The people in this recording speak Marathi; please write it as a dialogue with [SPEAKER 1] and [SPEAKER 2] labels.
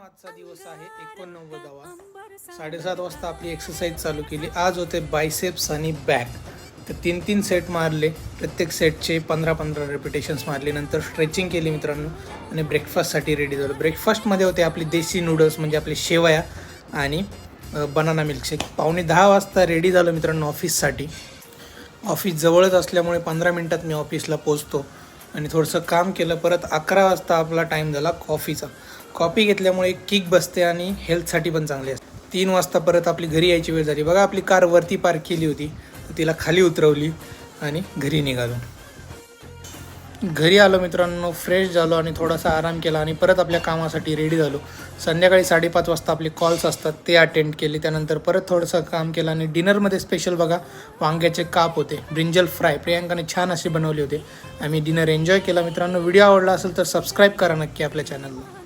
[SPEAKER 1] मित्रांनो, आजचा दिवस आहे 89वा. 7:30 वाजता आपली एक्सरसाइज चालू केली. आज होते बायसेप्स आणि बॅक. तर 3 सेट मारले. प्रत्येक सेटचे 15 रेपिटेशन्स मारले. नंतर स्ट्रेचिंग केली मित्रांनो आणि ब्रेकफास्टसाठी रेडी झालो. ब्रेकफास्टमध्ये होते आपली देशी नूडल्स म्हणजे आपले शेवया आणि बनाना मिल्कशेक. 9:15 वाजता रेडी झालो मित्रांनो ऑफिससाठी. ऑफिस जवळच असल्यामुळे 15 मिनटात मी ऑफिसला पोचतो आणि थोडंसं काम केलं. परत 11 वाजता आपला टाईम झाला कॉफीचा. कॉफी घेतल्यामुळे एक किक बसते आणि हेल्थसाठी पण चांगली असते. 3 वाजता परत आपली घरी यायची वेळ झाली. बघा, आपली कार वरती पार्क केली होती तर तिला खाली उतरवली आणि घरी निघालो. घरी आलो मित्रांनो, फ्रेश झालो आणि थोडासा आराम केला आणि परत आपल्या कामासाठी रेडी झालो. संध्याकाळी 5:30 वाजता आपले कॉल्स असतात ते अटेंड केले. त्यानंतर परत थोडंसं काम केलं आणि डिनरमध्ये स्पेशल बघा वांग्याचे काप होते, ब्रिंजल फ्राय प्रियांकाने छान असे बनवले होते. आम्ही डिनर एन्जॉय केला. मित्रांनो, व्हिडिओ आवडला असेल तर सबस्क्राईब करा नक्की आपल्या चॅनलला.